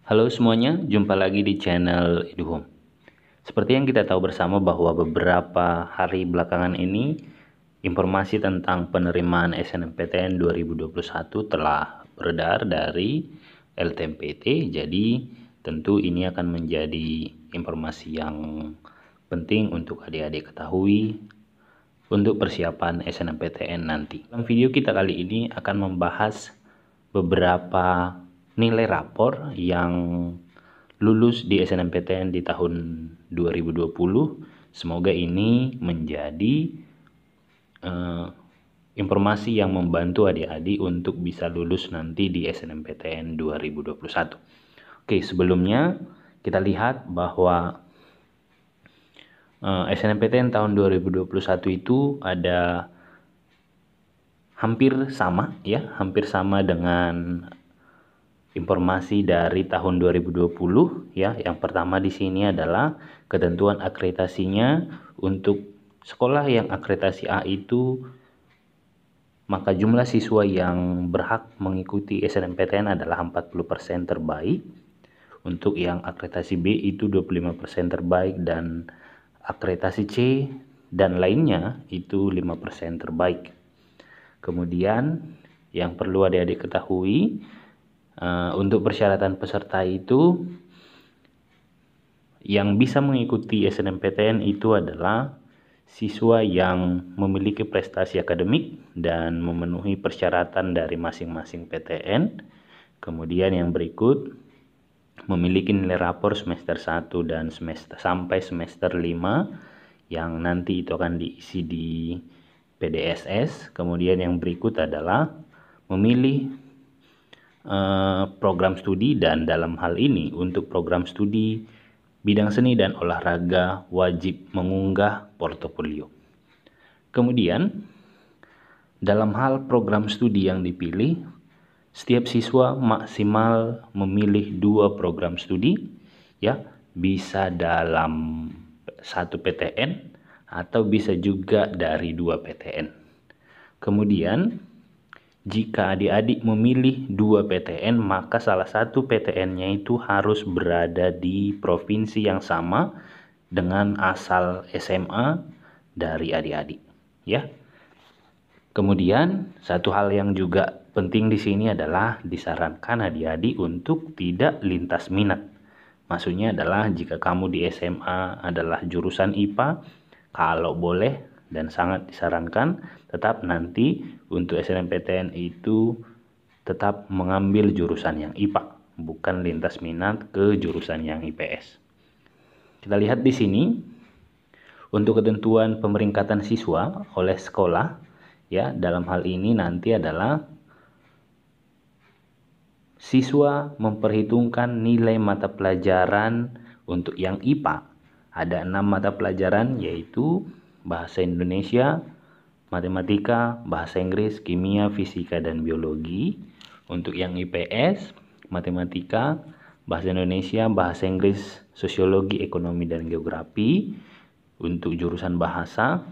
Halo semuanya, jumpa lagi di channel Eduhome. Seperti yang kita tahu bersama bahwa beberapa hari belakangan ini informasi tentang penerimaan SNMPTN 2021 telah beredar dari LTMPT. Jadi tentu ini akan menjadi informasi yang penting untuk adik-adik ketahui untuk persiapan SNMPTN nanti. Dalam video kita kali ini akan membahas beberapa nilai rapor yang lulus di SNMPTN di tahun 2020. Semoga ini menjadi informasi yang membantu adik-adik untuk bisa lulus nanti di SNMPTN 2021. Oke, sebelumnya kita lihat bahwa SNMPTN tahun 2021 itu ada hampir sama dengan informasi dari tahun 2020 ya. Yang pertama di sini adalah ketentuan akreditasinya. Untuk sekolah yang akreditasi A itu, maka jumlah siswa yang berhak mengikuti SNMPTN adalah 40% terbaik. Untuk yang akreditasi B itu 25% terbaik, dan akreditasi C dan lainnya itu 5% terbaik. Kemudian yang perlu adik-adik ketahui, untuk persyaratan peserta itu yang bisa mengikuti SNMPTN itu adalah siswa yang memiliki prestasi akademik dan memenuhi persyaratan dari masing-masing PTN. Kemudian yang berikut, memiliki nilai rapor semester 1 dan sampai semester 5 yang nanti itu akan diisi di PDSS. Kemudian yang berikut adalah memilih program studi, dan dalam hal ini untuk program studi bidang seni dan olahraga wajib mengunggah portofolio. Kemudian dalam hal program studi yang dipilih, setiap siswa maksimal memilih 2 program studi ya, bisa dalam 1 PTN atau bisa juga dari 2 PTN. Kemudian jika adik-adik memilih 2 PTN, maka salah satu PTN-nya itu harus berada di provinsi yang sama dengan asal SMA dari adik-adik ya. Kemudian satu hal yang juga penting di sini adalah disarankan adik-adik untuk tidak lintas minat. Maksudnya adalah jika kamu di SMA adalah jurusan IPA, kalau boleh dan sangat disarankan tetap nanti untuk SNMPTN itu tetap mengambil jurusan yang IPA, bukan lintas minat ke jurusan yang IPS. Kita lihat di sini untuk ketentuan pemeringkatan siswa oleh sekolah ya, dalam hal ini nanti adalah siswa memperhitungkan nilai mata pelajaran. Untuk yang IPA ada 6 mata pelajaran, yaitu bahasa Indonesia, matematika, bahasa Inggris, kimia, fisika, dan biologi. Untuk yang IPS, matematika, bahasa Indonesia, bahasa Inggris, sosiologi, ekonomi, dan geografi. Untuk jurusan bahasa,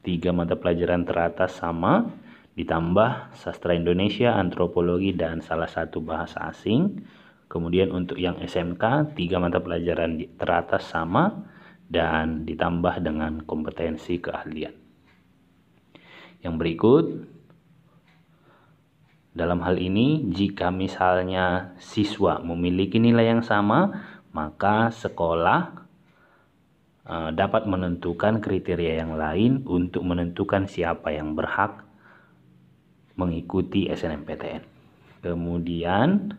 3 mata pelajaran teratas sama, ditambah sastra Indonesia, antropologi, dan salah satu bahasa asing. Kemudian untuk yang SMK, 3 mata pelajaran teratas sama dan ditambah dengan kompetensi keahlian. Yang berikut, dalam hal ini jika misalnya siswa memiliki nilai yang sama, maka sekolah dapat menentukan kriteria yang lain untuk menentukan siapa yang berhak mengikuti SNMPTN. Kemudian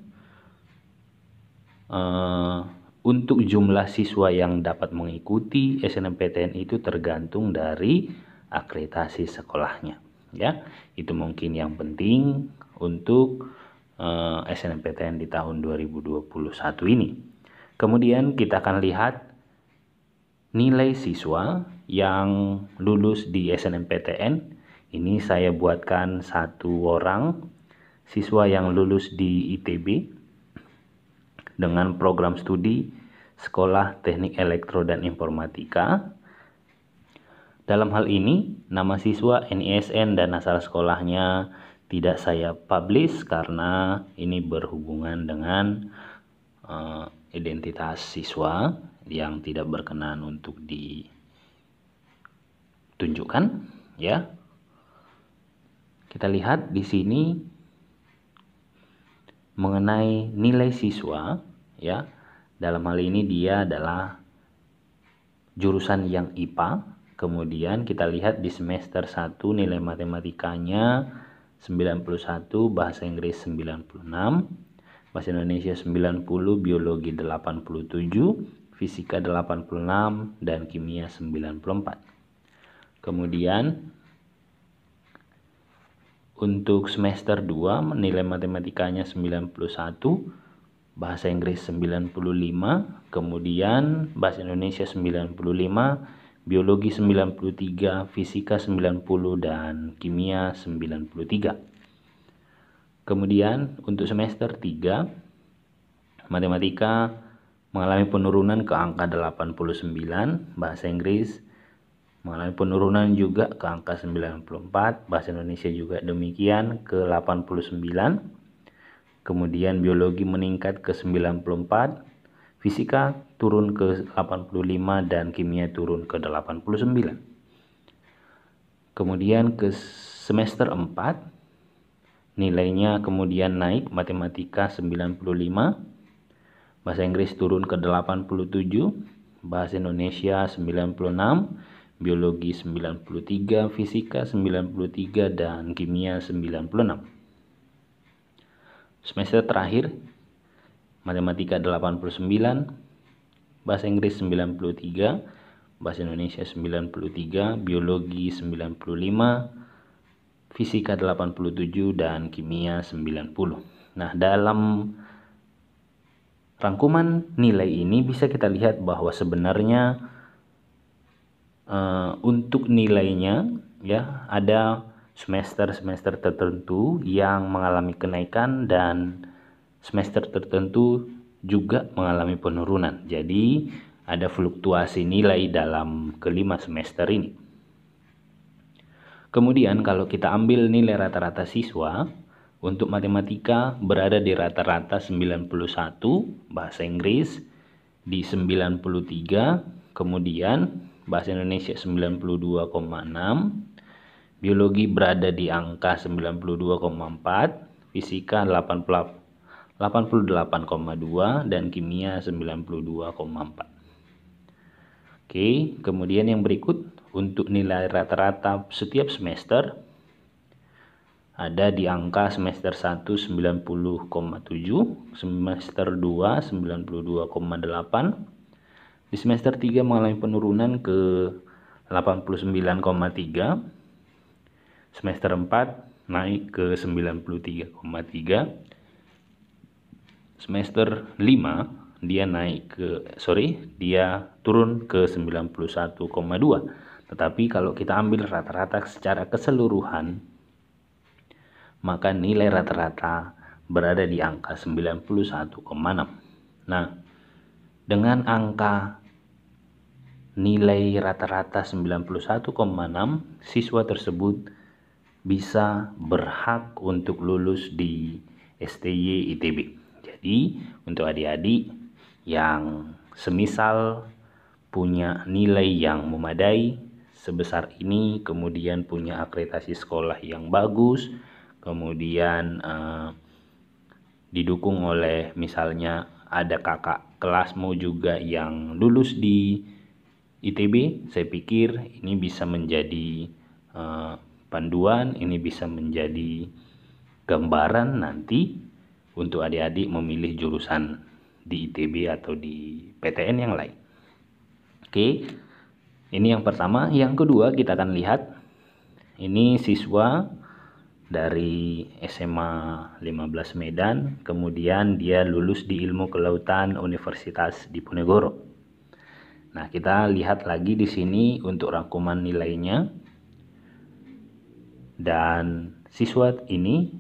untuk jumlah siswa yang dapat mengikuti SNMPTN itu tergantung dari akreditasi sekolahnya ya. Itu mungkin yang penting untuk SNMPTN di tahun 2021 ini. Kemudian kita akan lihat nilai siswa yang lulus di SNMPTN. Ini saya buatkan 1 orang siswa yang lulus di ITB dengan program studi Sekolah Teknik Elektro dan Informatika. Dalam hal ini nama siswa, NISN, dan asal sekolahnya tidak saya publish karena ini berhubungan dengan identitas siswa yang tidak berkenan untuk ditunjukkan, ya. Kita lihat di sini mengenai nilai siswa, ya. Dalam hal ini dia adalah jurusan yang IPA. Kemudian kita lihat di semester 1 nilai matematikanya 91, bahasa Inggris 96, bahasa Indonesia 90, biologi 87, fisika 86, dan kimia 94. Kemudian untuk semester 2 nilai matematikanya 91, bahasa Inggris 95, kemudian bahasa Indonesia 95, biologi 93, fisika 90, dan kimia 93. Kemudian untuk semester 3 matematika mengalami penurunan ke angka 89, bahasa Inggris mengalami penurunan juga ke angka 94, bahasa Indonesia juga demikian ke 89. Kemudian biologi meningkat ke 94, fisika turun ke 85, dan kimia turun ke 89. Kemudian ke semester 4 nilainya kemudian naik, matematika 95, bahasa Inggris turun ke 87, bahasa Indonesia 96, biologi 93, fisika 93, dan kimia 96. Semester terakhir matematika 89, bahasa Inggris 93, bahasa Indonesia 93, biologi 95, fisika 87, dan kimia 90. Nah, dalam rangkuman nilai ini bisa kita lihat bahwa sebenarnya untuk nilainya, ya, ada semester-semester tertentu yang mengalami kenaikan dan semester tertentu juga mengalami penurunan. Jadi ada fluktuasi nilai dalam kelima semester ini. Kemudian kalau kita ambil nilai rata-rata siswa, untuk matematika berada di rata-rata 91, bahasa Inggris di 93, kemudian bahasa Indonesia 92,6, biologi berada di angka 92,4, fisika 88,2, dan kimia 92,4. Oke, kemudian yang berikut untuk nilai rata-rata setiap semester ada di angka semester 1 90,7, semester 2 92,8, di semester 3 mengalami penurunan ke 89,3, semester 4 naik ke 93,3, semester 5 dia turun ke 91,2. Tetapi kalau kita ambil rata-rata secara keseluruhan, maka nilai rata-rata berada di angka 91,6. Nah, dengan angka nilai rata-rata 91,6, siswa tersebut bisa berhak untuk lulus di STY ITB. Jadi untuk adik-adik yang semisal punya nilai yang memadai sebesar ini, kemudian punya akreditasi sekolah yang bagus, kemudian didukung oleh misalnya ada kakak kelasmu juga yang lulus di ITB, saya pikir ini bisa menjadi panduan, ini bisa menjadi gambaran nanti untuk adik-adik memilih jurusan di ITB atau di PTN yang lain. Oke, ini yang pertama. Yang kedua kita akan lihat ini siswa dari SMA 15 Medan, kemudian dia lulus di Ilmu Kelautan Universitas Diponegoro. Nah, kita lihat lagi di sini untuk rangkuman nilainya. Dan siswa ini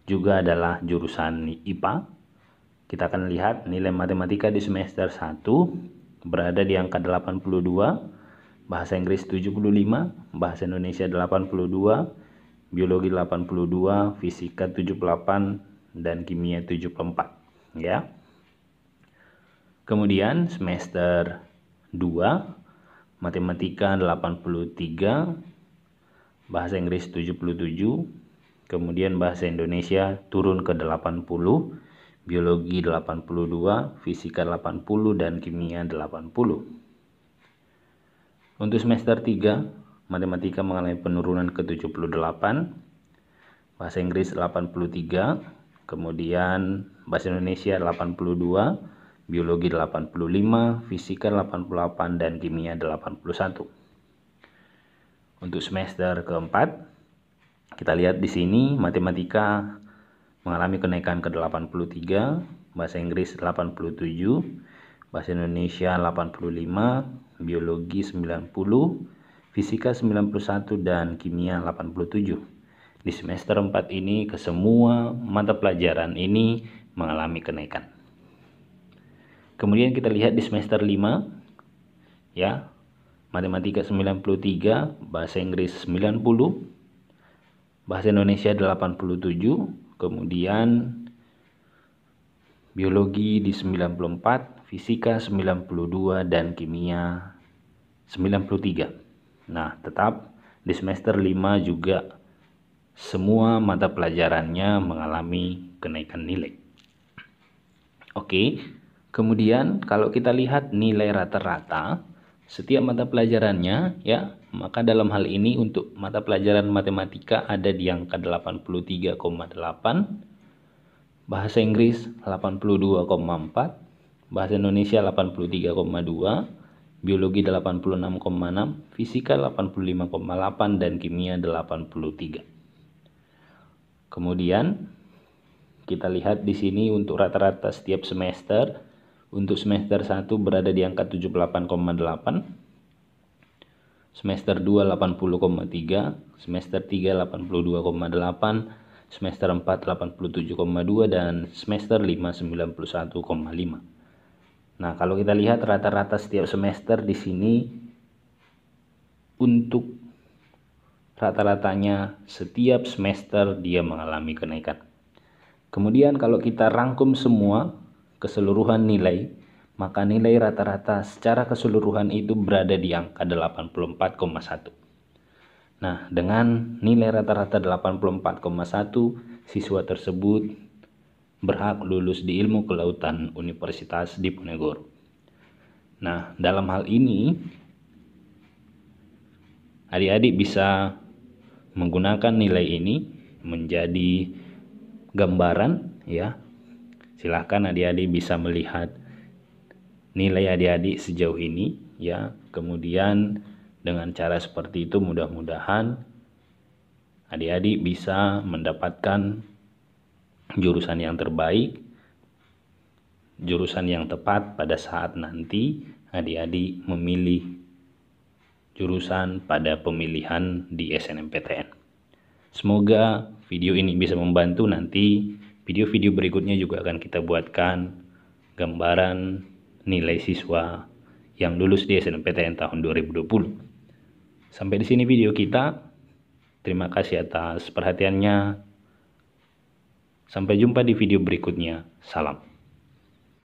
juga adalah jurusan IPA. Kita akan lihat nilai matematika di semester 1 berada di angka 82, bahasa Inggris 75, bahasa Indonesia 82, biologi 82, fisika 78, dan kimia 74, ya. Kemudian semester 2 matematika 83, bahasa Inggris 77, kemudian bahasa Indonesia turun ke 80, biologi 82, fisika 80, dan kimia 80. Untuk semester 3 matematika mengalami penurunan ke 78, bahasa Inggris 83, kemudian bahasa Indonesia 82, biologi 85, fisika 88, dan kimia 81. Untuk semester keempat, kita lihat di sini matematika mengalami kenaikan ke 83, bahasa Inggris 87, bahasa Indonesia 85, biologi 90, fisika 91, dan kimia 87. Di semester 4 ini ke semua mata pelajaran ini mengalami kenaikan. Kemudian kita lihat di semester 5 ya, matematika 93, bahasa Inggris 90, bahasa Indonesia 87, kemudian biologi di 94, fisika 92, dan kimia 93. Nah, tetap di semester 5 juga semua mata pelajarannya mengalami kenaikan nilai. Oke. Kemudian kalau kita lihat nilai rata-rata setiap mata pelajarannya ya, maka dalam hal ini untuk mata pelajaran matematika ada di angka 83,8, bahasa Inggris 82,4, bahasa Indonesia 83,2, biologi 86,6, fisika 85,8, dan kimia 83. Kemudian kita lihat di sini untuk rata-rata setiap semester. Untuk semester 1 berada di angka 78,8, semester 2 80,3, semester 3 82,8, semester 4 87,2, dan semester 5 91,5. Nah, kalau kita lihat rata-rata setiap semester di sini untuk rata-ratanya setiap semester dia mengalami kenaikan. Kemudian kalau kita rangkum semua keseluruhan nilai, maka nilai rata-rata secara keseluruhan itu berada di angka 84,1. Nah, dengan nilai rata-rata 84,1, siswa tersebut berhak lulus di Ilmu Kelautan Universitas Diponegoro. Nah, dalam hal ini adik-adik bisa menggunakan nilai ini menjadi gambaran ya. Silahkan adik-adik bisa melihat nilai adik-adik sejauh ini ya. Kemudian dengan cara seperti itu mudah-mudahan adik-adik bisa mendapatkan jurusan yang terbaik, jurusan yang tepat pada saat nanti adik-adik memilih jurusan pada pemilihan di SNMPTN. Semoga video ini bisa membantu. Nanti video-video berikutnya juga akan kita buatkan gambaran nilai siswa yang lulus di SNMPTN tahun 2020. Sampai di sini video kita. Terima kasih atas perhatiannya. Sampai jumpa di video berikutnya. Salam.